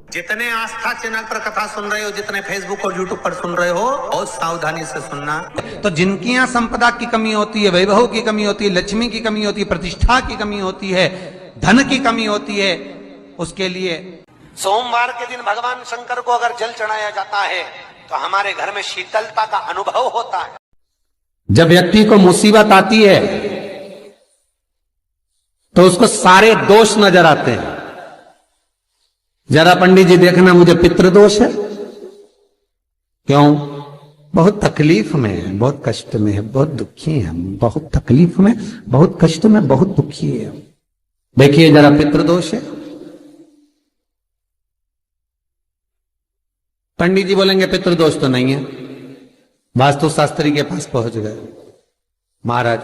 जितने आस्था चैनल पर कथा सुन रहे हो, जितने फेसबुक और यूट्यूब पर सुन रहे हो, बहुत सावधानी से सुनना। तो जिनकी यहाँ संपदा की कमी होती है, वैभव की कमी होती है, लक्ष्मी की कमी होती है, प्रतिष्ठा की कमी होती है, धन की कमी होती है, उसके लिए सोमवार के दिन भगवान शंकर को अगर जल चढ़ाया जाता है तो हमारे घर में शीतलता का अनुभव होता है। जब व्यक्ति को मुसीबत आती है तो उसको सारे दोष नजर आते हैं। जरा पंडित जी देखना, मुझे पितृदोष है। क्यों? बहुत तकलीफ में है, बहुत कष्ट में है, बहुत दुखी है, बहुत तकलीफ में, बहुत कष्ट में, बहुत दुखी है। देखिए जरा, पितृदोष है। पंडित जी बोलेंगे पितृदोष तो नहीं है। वास्तु शास्त्री के पास पहुंच गए महाराज,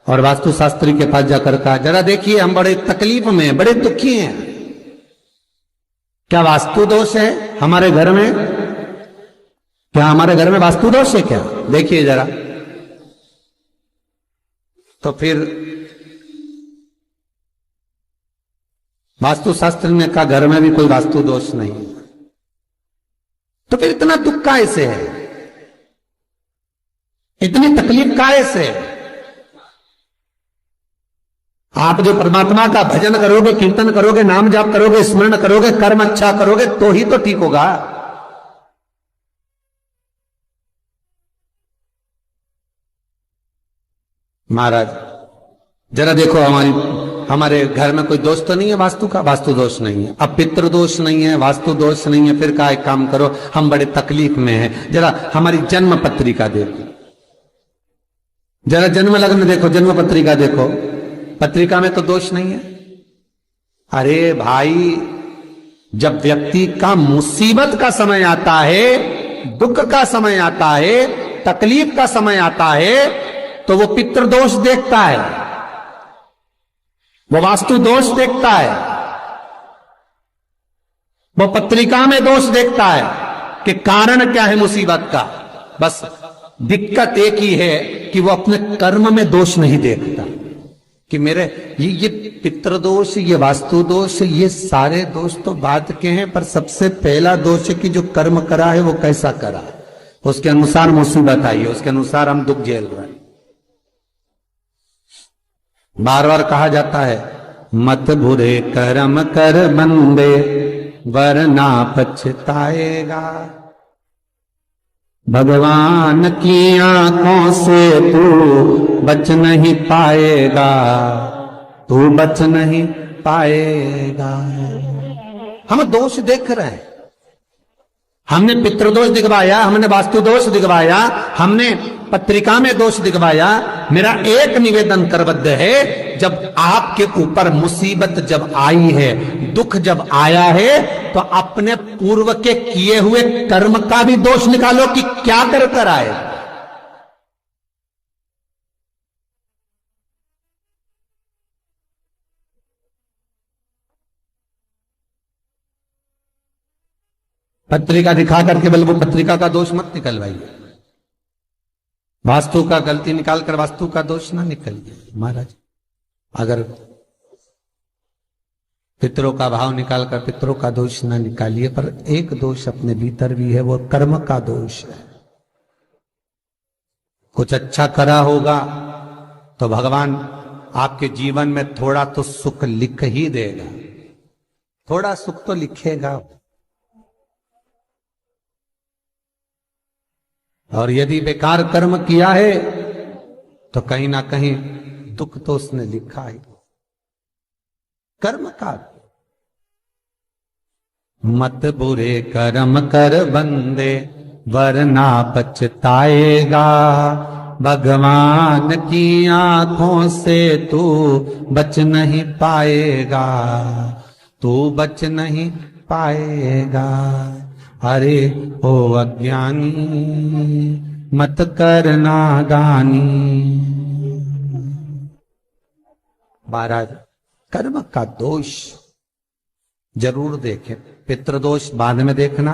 और वास्तु शास्त्री के पास जाकर कहा, जरा देखिए हम बड़े तकलीफ में हैं, बड़े दुखी हैं, क्या वास्तु दोष है हमारे घर में? क्या हमारे घर में वास्तु दोष है क्या? देखिए जरा। तो फिर वास्तु शास्त्र ने कहा, घर में भी कोई वास्तु दोष नहीं है। तो फिर इतना दुख काहे से है, इतनी तकलीफ काहे से? आप जो परमात्मा का भजन करोगे, कीर्तन करोगे, नाम जाप करोगे, स्मरण करोगे, कर्म अच्छा करोगे तो ही तो ठीक होगा। महाराज जरा देखो, हमारे घर में कोई दोष तो नहीं है वास्तु का? वास्तु दोष नहीं है। अब पितृ दोष नहीं है, वास्तु दोष नहीं है, फिर का एक काम करो, हम बड़े तकलीफ में हैं, जरा हमारी जन्म पत्रिका देखो, जरा जन्म लग्न देखो, जन्म पत्रिका देखो, पत्रिका में तो दोष नहीं है। अरे भाई, जब व्यक्ति का मुसीबत का समय आता है, दुख का समय आता है, तकलीफ का समय आता है, तो वो पितृदोष देखता है, वो वास्तु दोष देखता है, वो पत्रिका में दोष देखता है कि कारण क्या है मुसीबत का। बस दिक्कत एक ही है कि वो अपने कर्म में दोष नहीं देखता कि मेरे ये पितृदोष, ये वास्तु दोष, ये सारे दोष तो बात के हैं, पर सबसे पहला दोष है कि जो कर्म करा है वो कैसा करा, उसके अनुसार मुसीबत आई है, उसके अनुसार हम दुख झेल रहे हैं। बार बार कहा जाता है, मत बुरे कर्म कर बंदे वरना पछताएगा, भगवान की आंखों से तू बच नहीं पाएगा, तू बच नहीं पाएगा। हम दोष देख रहे हैं, हमने पितृदोष दिखवाया, हमने वास्तु दोष दिखवाया, हमने पत्रिका में दोष दिखवाया। मेरा एक निवेदन करबद्ध है, जब आपके ऊपर मुसीबत जब आई है, दुख जब आया है, तो अपने पूर्व के किए हुए कर्म का भी दोष निकालो कि क्या कर कर आए। पत्रिका दिखा करके बल वो पत्रिका का दोष मत निकलवाइए, वास्तु का गलती निकालकर वास्तु का दोष ना निकलिए। महाराज अगर पितरों का भाव निकालकर पितरों का दोष ना निकालिए, पर एक दोष अपने भीतर भी है, वो कर्म का दोष है। कुछ अच्छा करा होगा तो भगवान आपके जीवन में थोड़ा तो सुख लिख ही देगा, थोड़ा सुख तो लिखेगा। और यदि बेकार कर्म किया है तो कहीं ना कहीं दुख तो उसने लिखा है, कर्म का। मत बुरे कर्म कर बंदे वरना पछताएगा, भगवान की आंखों से तू बच नहीं पाएगा, तू बच नहीं पाएगा। अरे ओ अज्ञानी मत करना दानी। महाराज कर्म का दोष जरूर देखें, पितृदोष बाद में देखना,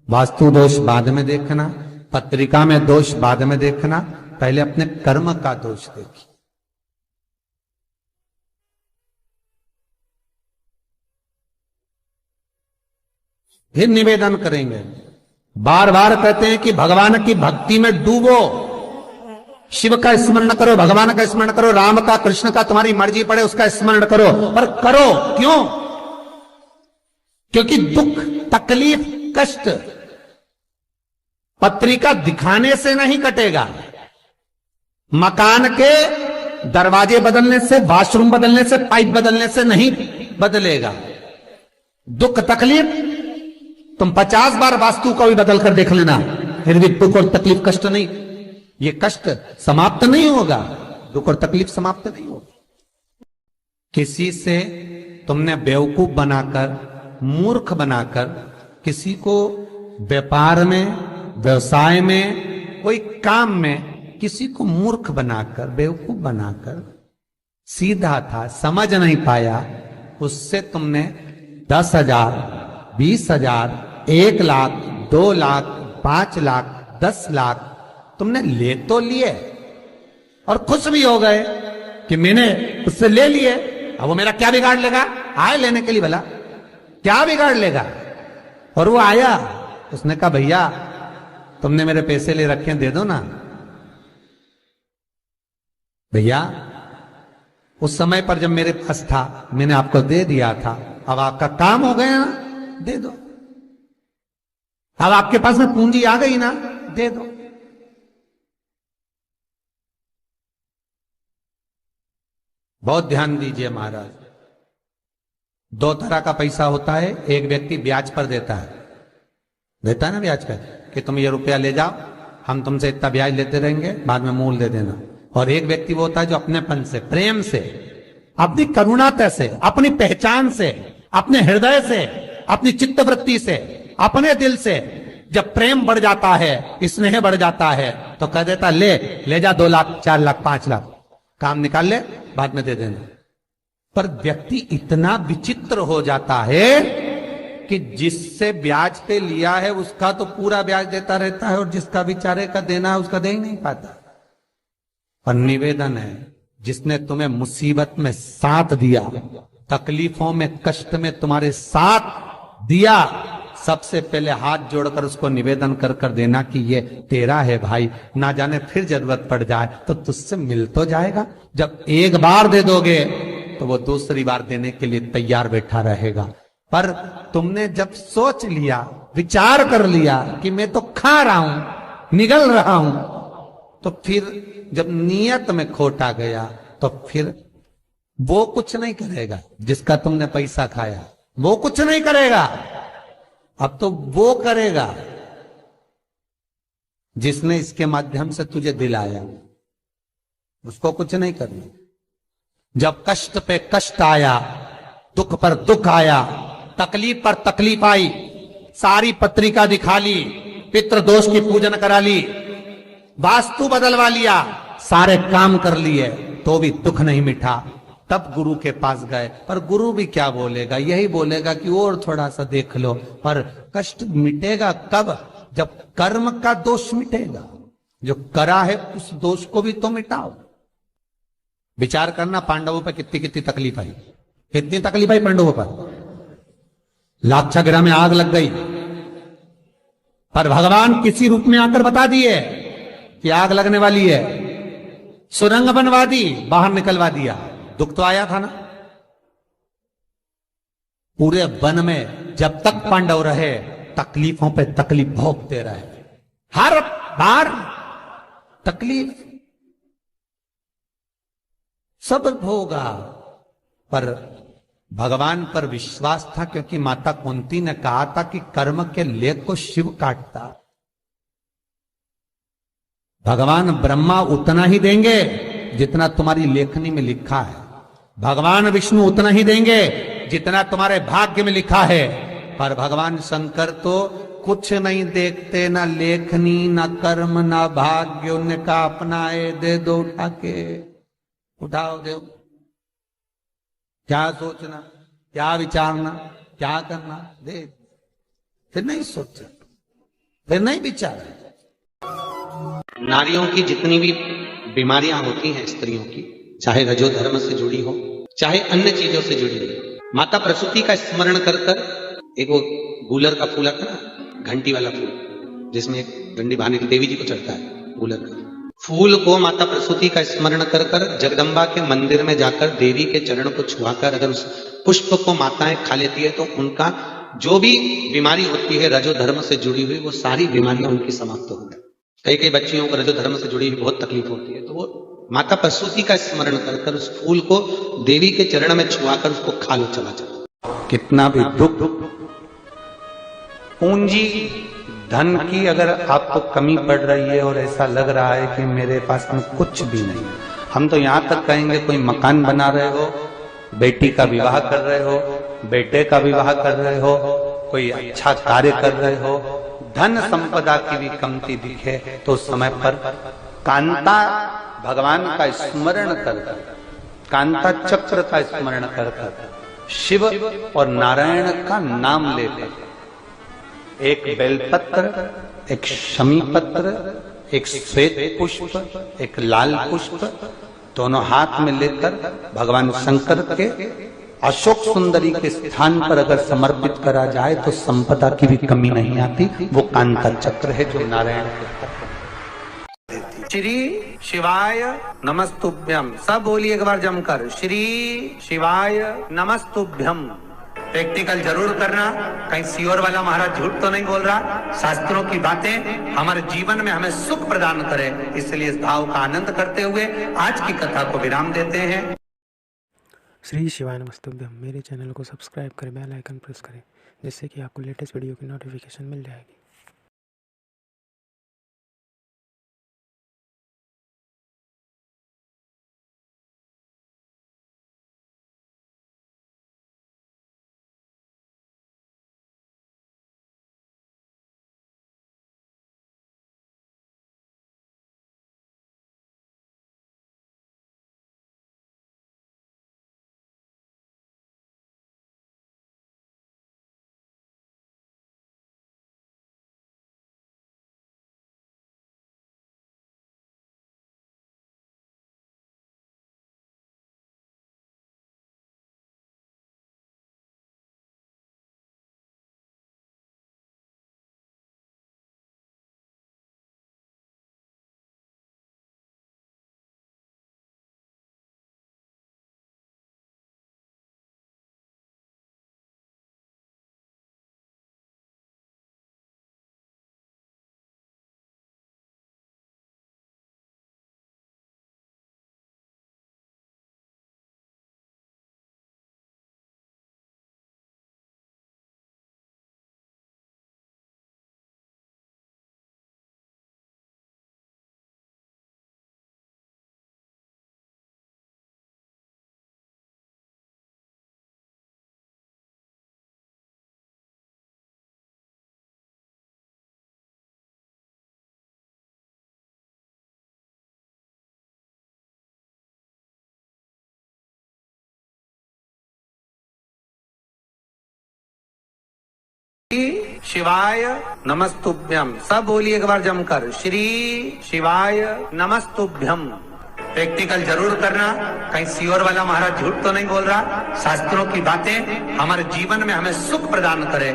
वास्तु दोष बाद में देखना, पत्रिका में दोष बाद में देखना, पहले अपने कर्म का दोष देखिए। फिर निवेदन करेंगे। बार बार कहते हैं कि भगवान की भक्ति में डूबो, शिव का स्मरण करो, भगवान का स्मरण करो, राम का, कृष्ण का, तुम्हारी मर्जी पड़े उसका स्मरण करो, पर करो क्यों? क्योंकि दुख, तकलीफ, कष्ट पत्रिका दिखाने से नहीं कटेगा। मकान के दरवाजे बदलने से, वॉशरूम बदलने से, पाइप बदलने से नहीं बदलेगा। दुख तकलीफ तुम 50 बार वास्तु का भी बदल कर देख लेना, फिर भी दुख और तकलीफ, कष्ट नहीं, ये कष्ट समाप्त नहीं होगा, दुख और तकलीफ समाप्त नहीं होगा। किसी से तुमने बेवकूफ बनाकर, मूर्ख बनाकर, किसी को व्यापार में, व्यवसाय में, कोई काम में किसी को मूर्ख बनाकर, बेवकूफ बनाकर, सीधा था समझ नहीं पाया, उससे तुमने 10,000, 20,000, 1 लाख, 2 लाख, 5 लाख, 10 लाख तुमने ले तो लिए और खुश भी हो गए कि मैंने उससे ले लिए, अब वो मेरा क्या बिगाड़ लेगा? आए लेने के लिए, भला क्या बिगाड़ लेगा? और वो आया, उसने कहा भैया तुमने मेरे पैसे ले रखे हैं, दे दो ना। भैया उस समय पर जब मेरे पास था मैंने आपको दे दिया था, अब आपका काम हो गया ना, दे दो। अब आपके पास में पूंजी आ गई ना, दे दो। बहुत ध्यान दीजिए महाराज, 2 तरह का पैसा होता है। एक व्यक्ति ब्याज पर देता है ना ब्याज पर, कि तुम ये रुपया ले जाओ, हम तुमसे इतना ब्याज लेते रहेंगे, बाद में मूल दे देना। और एक व्यक्ति वो होता है जो अपनेपन से, प्रेम से, अपनी करुणाता से, अपनी पहचान से, अपने हृदय से, अपनी चित्तवृत्ति से, अपने दिल से जब प्रेम बढ़ जाता है, स्नेह बढ़ जाता है, तो कह देता ले जा 2 लाख, 4 लाख, 5 लाख, काम निकाल ले, बाद में दे देना। पर व्यक्ति इतना विचित्र हो जाता है कि जिससे ब्याज पे लिया है उसका तो पूरा ब्याज देता रहता है, और जिसका बेचारे का देना है उसका दे ही नहीं पाता। पर निवेदन है, जिसने तुम्हें मुसीबत में साथ दिया, तकलीफों में, कष्ट में तुम्हारे साथ दिया, सबसे पहले हाथ जोड़कर उसको निवेदन कर कर देना कि ये तेरा है भाई, ना जाने फिर जरूरत पड़ जाए तो तुझसे मिल तो जाएगा। जब एक बार दे दोगे तो वो दूसरी बार देने के लिए तैयार बैठा रहेगा। पर तुमने जब सोच लिया, विचार कर लिया कि मैं तो खा रहा हूं, निगल रहा हूं, तो फिर जब नियत में खोट आ गया तो फिर वो कुछ नहीं करेगा। जिसका तुमने पैसा खाया वो कुछ नहीं करेगा, अब तो वो करेगा जिसने इसके माध्यम से तुझे दिलाया, उसको कुछ नहीं करना। जब कष्ट पे कष्ट आया, दुख पर दुख आया, तकलीफ पर तकलीफ आई, सारी पत्रिका दिखा ली, पितृदोष की पूजन करा ली, वास्तु बदलवा लिया, सारे काम कर लिए, तो भी दुख नहीं मिटा। तब गुरु के पास गए, पर गुरु भी क्या बोलेगा? यही बोलेगा कि और थोड़ा सा देख लो। पर कष्ट मिटेगा कब? जब कर्म का दोष मिटेगा। जो करा है उस दोष को भी तो मिटाओ। विचार करना, पांडवों पर कितनी कितनी तकलीफ आई, कितनी तकलीफ आई पांडवों पर। लाक्षागृह में आग लग गई, पर भगवान किसी रूप में आकर बता दिए कि आग लगने वाली है, सुरंग बनवा दी, बाहर निकलवा दिया। दुख तो आया था ना। पूरे वन में जब तक पांडव रहे तकलीफों पे तकलीफ भोगते रहे, हर बार तकलीफ सब भोगा, पर भगवान पर विश्वास था, क्योंकि माता कुंती ने कहा था कि कर्म के लेख को शिव काटता। भगवान ब्रह्मा उतना ही देंगे जितना तुम्हारी लेखनी में लिखा है, भगवान विष्णु उतना ही देंगे जितना तुम्हारे भाग्य में लिखा है। पर भगवान शंकर तो कुछ नहीं देखते, ना लेखनी, ना कर्म, ना भाग्य। उनका अपनाए दे दो, उठा के उठाओ दो। क्या सोचना, क्या विचारना, क्या करना, दे। फिर नहीं सोचा, फिर नहीं विचारा। नारियों की जितनी भी बीमारियां होती हैं, स्त्रियों की, चाहे रजो धर्म से जुड़ी हो, चाहे अन्य चीजों से जुड़ी हो, माता प्रसूति का स्मरण कर कर एक वो गूलर का फूल आता ना, घंटी वाला फूल, जिसमें एक डंडी बांधने की देवी जी को चढ़ता है, गूलर का फूल को माता प्रसूति का स्मरण कर कर जगदम्बा के मंदिर में जाकर देवी के चरण को छुआकर अगर उस पुष्प को माताएं खा लेती है तो उनका जो भी बीमारी होती है रजो धर्म से जुड़ी हुई, वो सारी बीमारियां उनकी समाप्त हो गई। कई कई बच्चियों को रजो धर्म से जुड़ी हुई बहुत तकलीफ होती है, तो वो माता प्रसूति का स्मरण कर कर उस फूल को देवी के चरण में छुआकर उसको खा लो, चला चला। कितना भी दुख, पूंजी धन की अगर आपको कमी पड़ रही है और ऐसा लग रहा है कि मेरे पास में कुछ भी नहीं, हम तो यहां तक कहेंगे कोई मकान बना रहे हो, बेटी का विवाह कर रहे हो, बेटे का विवाह कर रहे हो, कोई अच्छा कार्य कर रहे हो, धन संपदा की भी कमती दिखे तो उस समय पर कांता भगवान का स्मरण कर, कांता चक्र का स्मरण कर, शिव और नारायण का नाम लेकर, एक बेलपत्र, एक शमी पत्र, एक श्वेत पुष्प, एक लाल पुष्प, दोनों हाथ में लेकर भगवान शंकर के अशोक सुंदरी के स्थान पर अगर समर्पित करा जाए तो संपदा की भी कमी नहीं आती। वो कांता चक्र है जो नारायण के। श्री शिवाय नमस्तुभ्यम, सब बोलिए एक बार जमकर, श्री शिवाय नमस्तुभ्यम। प्रैक्टिकल जरूर करना, कहीं सियोर वाला महाराज झूठ तो नहीं बोल रहा। शास्त्रों की बातें हमारे जीवन में हमें सुख प्रदान करे, इसलिए इस भाव का आनंद करते हुए आज की कथा को विराम देते हैं। श्री शिवाय नमस्तुभ्यम। मेरे चैनल को सब्सक्राइब करें, बेल आइकन प्रेस करें, जिससे कि आपको लेटेस्ट वीडियो की नोटिफिकेशन मिल जाएगी। शिवाय नमस्तुभ्यम, सब बोलिए एक बार जमकर, श्री शिवाय नमस्तुभ्यम। प्रैक्टिकल जरूर करना, कहीं सियोर वाला महाराज झूठ तो नहीं बोल रहा। शास्त्रों की बातें हमारे जीवन में हमें सुख प्रदान करे।